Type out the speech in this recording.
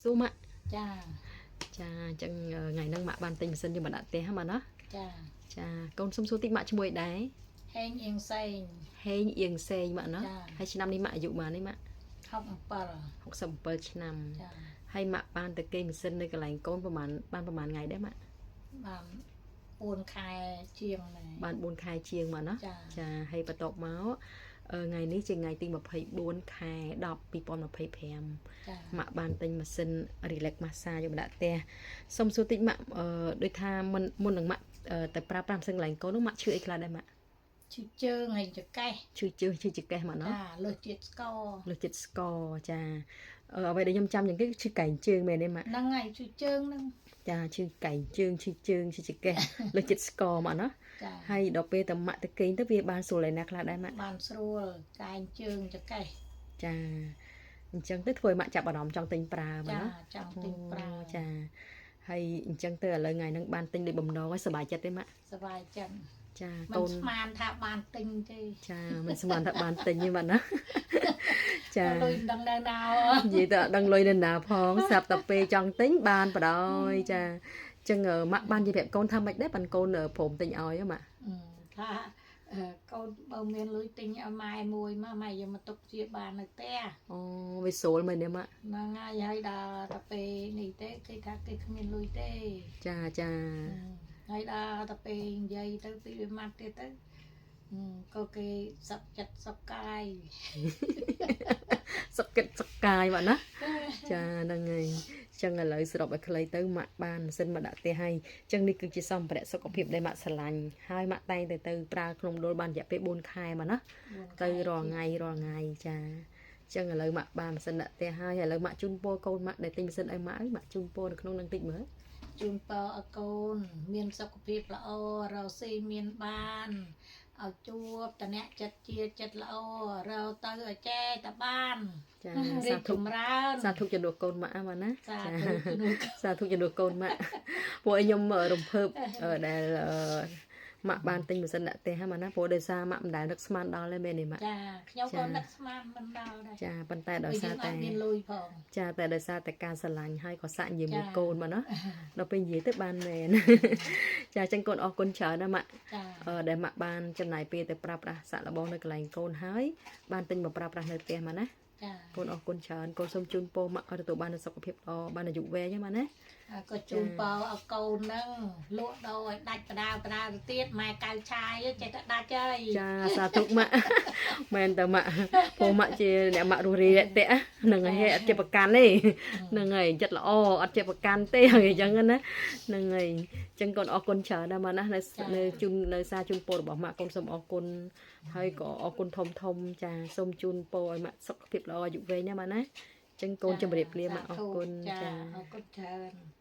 ស៊ូម៉ាក់ចាចឹងថ្ងៃហ្នឹងម៉ាក់បានទិញម៉ាស៊ីនយកមកដាក់ផ្ទះហ្មងណាចាកូនសុំសួរតិចម៉ាក់ឈ្មោះអីដែរហេងអៀងសេងហេងអៀងសេងម៉ាក់ណាហើយឆ្នាំនេះម៉ាក់អាយុប៉ុន្មាននេះម៉ាក់67ឆ្នាំហើយម៉ាក់បានទៅគេម៉ាស៊ីននៅកន្លែងកូនប្រហែលថ្ងៃដែរម៉ាក់បាន4ខែជាងដែរបាន4ខែជាងមកណាចាហើយបន្ទាប់មកថ្ងៃនេះជាថ្ងៃទី24ខែ10 2025ម៉ាក់បានទិញម៉ាស៊ីន Relax Massage យកមកដាក់ផ្ទះសុំសួរតិចម៉ាក់ដូចថាមុននឹងម៉ាក់ទៅប្រើប្រាស់ម៉ាស៊ីនកន្លែងកូននោះម៉ាក់ឈឺអីខ្លះដែរម៉ាក់ឈឺជើងហើយចកេះឈឺចកេះមកណាលើសជាតិស្គរចាអ្វីដែលខ្ញុំចាំយ៉ាងគេឈឺកែងជើងមែនទេម៉ាក់ហ្នឹងហើយឈឺជើងហ្នឹងចាឈឺកែងជើងឈឺចកេះលើសជាតិស្គរមកណាហើយដល់ពេលតម៉ាក់ទៅគេងទៅវាបានស្រួលឯណាខ្លះដែរម៉ាក់បានស្រួលកែងជើងចកេះចាអញ្ចឹងទៅធ្វើឲ្យម៉ាក់ចាប់អារម្មណ៍ចង់ទិញប្រើមកណាចង់ទិញប្រើចាហើយអញ្ចឹងទៅឥឡូវថ្ងៃហ្នឹងបានទិញដូចបំណងហើយសប្បាយចិត្តទេម៉ាក់សប្បាយចិត្តចាកូនស្មានថាបានទិញទេចាមិនស្មានថាបានទិញទេម៉ាក់ណាចាលុយដឹងនៅណានិយាយទៅដឹងលុយនៅណាផងស្រាប់តែពេលចង់ទិញបានបដ ாய் ចាចឹងម៉ាក់បាននិយាយប្រាប់កូនថាម៉េចដែរបានកូនព្រមទិញឲ្យម៉ាក់ថាកូនបើមានលុយទិញឲ្យម៉ែមួយមកម៉ែយកមកទុកជាបាននៅផ្ទះអូវាស្រួលមែនទេម៉ាក់ហ្នឹងហើយដល់ទៅពេលនេះទេគេថាគេគ្មានលុយទេចាហើយដល់ទៅពេលនិយាយទៅពីវាម៉ាត់ទៀតទៅក៏គេសុខចិត្តសុខកាយសុខចិត្តសុខកាយមកណាចាហ្នឹងហើយចឹងឥឡូវសរុបឲ្យខ្លីទៅម៉ាក់បានម៉ាស៊ីនមកដាក់ផ្ទះហើយចឹងនេះគឺជាសម្ភារៈសុខភាពដែលម៉ាក់ស្រឡាញ់ហើយម៉ាក់តែងទៅប្រើក្នុងដុលបានរយៈពេល4ខែមកណាទៅរាល់ថ្ងៃចាចឹងឥឡូវម៉ាក់បានម៉ាស៊ីនដាក់ផ្ទះហើយឥឡូវម៉ាក់ជូនពរកូនម៉ាក់ដែលទិញម៉ាស៊ីនឲ្យម៉ាក់ឲ្យម៉ាក់ជូនពរនៅក្នុងនឹងតិចមើលជូនពរឲ្យកូនមានសុខភាពល្អរកស៊ីមានបានឲ្យជួបតអ្នកចិត្តជាចិត្តល្អរកទៅឲ្យចេះតែបានចាសាធុជំនួសកូនម៉ាក់មកណាសាធុជំនួសកូនម៉ាក់ពួកខ្ញុំរំភើបដែលម៉ាក់បានទិញម៉ាស៊ីនដាក់ផ្ទះហ្នឹងមកណាព្រោះដោយសារម៉ាក់មិនដែលនឹកស្មានដល់ទេមែនទេម៉ាក់ចាខ្ញុំក៏នឹកស្មានមិនដល់ដែរចាប៉ុន្តែដោយសារតែមានលុយផងចាតែដោយសារតែការស្រឡាញ់ហើយក៏សាក់និយាយមួយកូនមកណាដល់ពេលនិយាយទៅបានមែនចាអញ្ចឹងកូនអរគុណច្រើនណាម៉ាក់ដែលម៉ាក់បានចំណាយពេលទៅប្រើប្រាស់សាក់លបងនៅកន្លែងកូនហើយបានទិញមកប្រើប្រាស់នៅផ្ទះមកណាកូនអរគុណច្រើនកូនសូមជូនពរម៉ាក់ឲ្យទទួលបានសុខភាពល្អបានអាយុវែងហ្នឹងម៉ាក់ណាក៏ជូនពរឲ្យកូនហ្នឹងលក់ដូរឲ្យដាច់បដាទៅទៀតម៉ែកៅឆាយចេះតែដាច់ហើយចាសាធុម៉ាក់មែនតើម៉ាក់ព្រោះម៉ាក់ជាអ្នកម៉ាក់រស់រាយរាក់ទាក់ហ្នឹងហើយអត់ជាប្រកាន់ទេហ្នឹងហើយចិត្តល្អអត់ជាប្រកាន់ទេហើយអញ្ចឹងណាហ្នឹងហើយអញ្ចឹងកូនអរគុណច្រើនណាស់ម៉ាក់ណានៅជូននៅសារជូនពររបស់ម៉ាក់កូនសូមអរគុណហើយក៏អរគុណធំចាសូមជូនពរឲ្យម៉ាក់សុខភាពល្អអាយុវែងណាម៉ាក់ណាអញ្ចឹងកូនជម្រាបលាម៉ាក់អរគុណចាអរគុណច្រើន